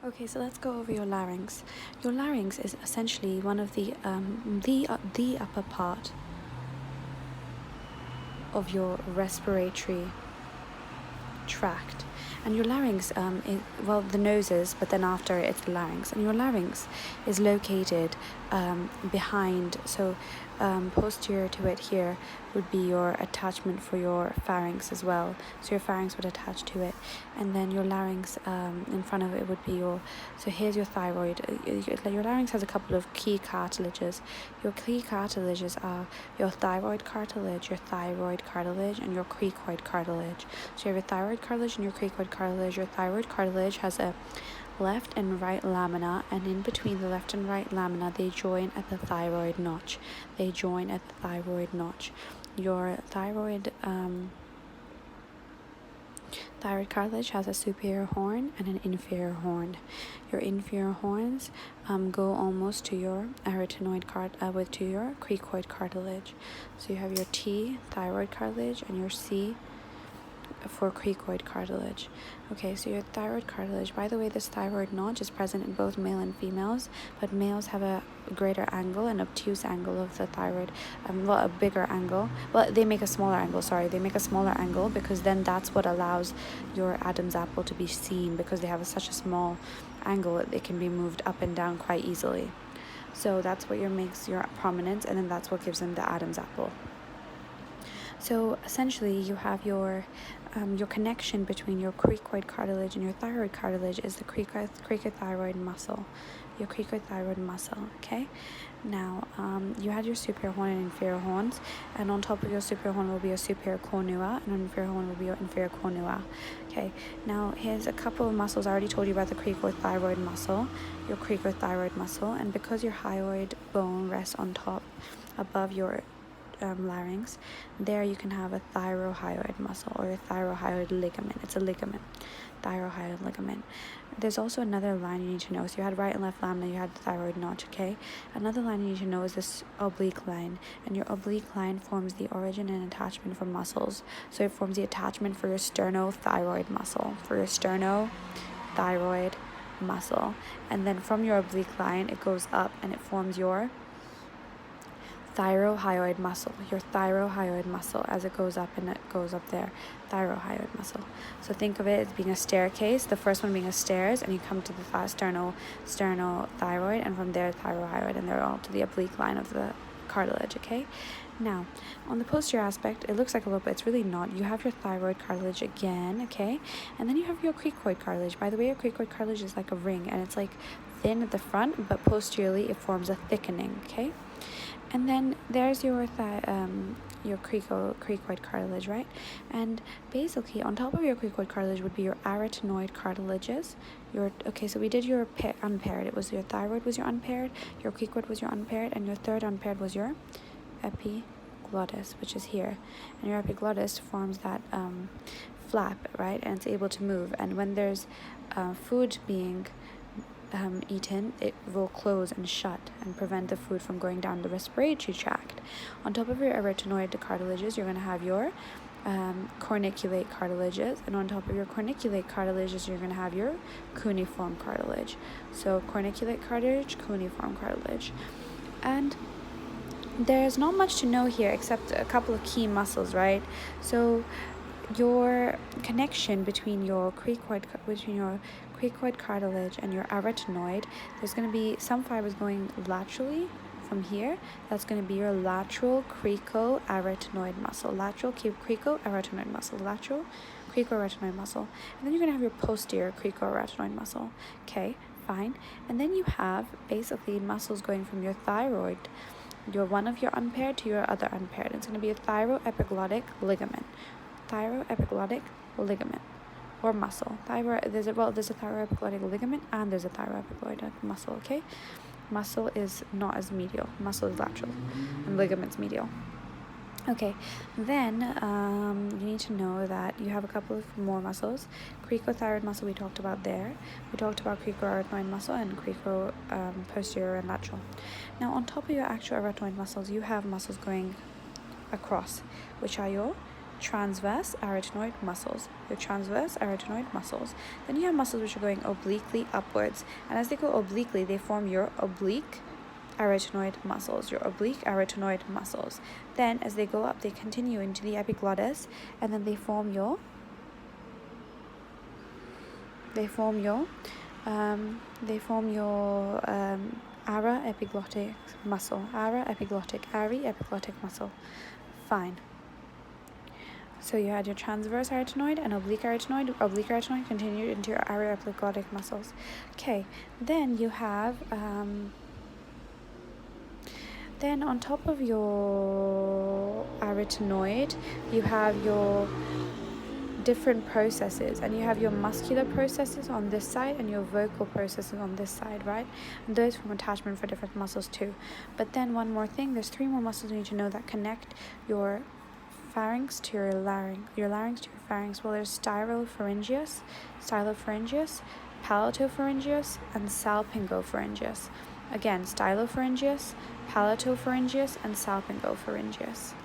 Okay, so let's go over your larynx. Your larynx is essentially one of the upper part of your respiratory tract. And your larynx is, well, the nose is, but then after it's the larynx. And your larynx is located behind, so posterior to it here would be your attachment for your pharynx as well. So your pharynx would attach to it, and then your larynx in front of it would be your, so here's your thyroid. Your larynx has a couple of key cartilages. Your key cartilages are your thyroid cartilage, and your cricoid cartilage. So you have your thyroid cartilage and your cricoid cartilage. Your thyroid cartilage has a left and right lamina, and in between the left and right lamina they join at the thyroid notch. Your thyroid cartilage has a superior horn and an inferior horn. Your inferior horns go almost to your arytenoid to your cricoid cartilage. So you have your T, thyroid cartilage, and your C for cricoid cartilage. Okay, so your thyroid cartilage, by the way, this thyroid notch is present in both male and females, but males have a greater angle, an obtuse angle of the thyroid, a bigger angle. Well, they make a smaller angle because then that's what allows your Adam's apple to be seen, because they have such a small angle that they can be moved up and down quite easily. So that's what makes your prominence, and then that's what gives them the Adam's apple. So essentially you have your connection between your cricoid cartilage and your thyroid cartilage is the cricothyroid muscle, your cricothyroid muscle, okay? Now, you had your superior horn and inferior horns, and on top of your superior horn will be your superior cornua, and on inferior horn will be your inferior cornua. Okay, now here's a couple of muscles. I already told you about the cricothyroid muscle, your cricothyroid muscle, and because your hyoid bone rests on top, above your larynx, there you can have a thyrohyoid muscle or a thyrohyoid ligament. It's a ligament, thyrohyoid ligament. There's also another line you need to know. So you had right and left lamina, you had the thyroid notch, okay? Another line you need to know is this oblique line, and your oblique line forms the origin and attachment for muscles. So it forms the attachment for your sternothyroid muscle, and then from your oblique line it goes up and it forms your thyrohyoid muscle, as it goes up, and it goes up there, thyrohyoid muscle. So think of it as being a staircase, the first one being a stairs, and you come to the sternothyroid, and from there thyrohyoid, and they're all to the oblique line of the cartilage, okay? Now, on the posterior aspect, it looks like a little bit, it's really not. You have your thyroid cartilage again, okay? And then you have your cricoid cartilage. By the way, your cricoid cartilage is like a ring, and it's like thin at the front, but posteriorly it forms a thickening, okay? And then there's your cricoid cartilage, right? And basically, on top of your cricoid cartilage would be your arytenoid cartilages. So we did your unpaired. It was your thyroid was your unpaired, your cricoid was your unpaired, and your third unpaired was your epiglottis, which is here. And your epiglottis forms that flap, right? And it's able to move. And when there's food being eaten, it will close and shut and prevent the food from going down the respiratory tract. On top of your arytenoid cartilages, you're going to have your corniculate cartilages, and on top of your corniculate cartilages, you're going to have your cuneiform cartilage. So corniculate cartilage, cuneiform cartilage. And there's not much to know here except a couple of key muscles, right? So your connection between your cricoid cartilage and your arytenoid, there's going to be some fibers going laterally from here. That's going to be your lateral cricoarytenoid muscle, lateral cricoarytenoid muscle. And then you're going to have your posterior cricoarytenoid muscle. Okay, fine. And then you have basically muscles going from your thyroid, your one of your unpaired to your other unpaired. It's going to be a thyroepiglottic ligament. Or muscle. There's a thyroepiglottic ligament and there's a thyroepiglottic muscle, okay? Muscle is not as medial. Muscle is lateral and ligament's medial. Okay, then you need to know that you have a couple of more muscles. Cricothyroid muscle we talked about there. We talked about cricoarytenoid muscle and posterior and lateral. Now on top of your actual arytenoid muscles, you have muscles going across, which are your transverse arytenoid muscles. Your transverse arytenoid muscles. Then you have muscles which are going obliquely upwards, and as they go obliquely, they form your oblique arytenoid muscles, your oblique arytenoid muscles. Then as they go up, they continue into the epiglottis, and then they form your ara epiglottic muscle, epiglottic muscle. Fine. So you had your transverse arytenoid and oblique arytenoid. Oblique arytenoid continued into your ara epiglottic muscles. Okay, then you have then on top of your arytenoid, you have your different processes, and you have your muscular processes on this side and your vocal processes on this side, right? And those form attachment for different muscles too. But then one more thing, there's 3 more muscles you need to know that connect your pharynx to your larynx, to your pharynx. Well, there's stylopharyngeus, palatopharyngeus, and salpingopharyngeus. Again, stylopharyngeus, palatopharyngeus, and salpingopharyngeus.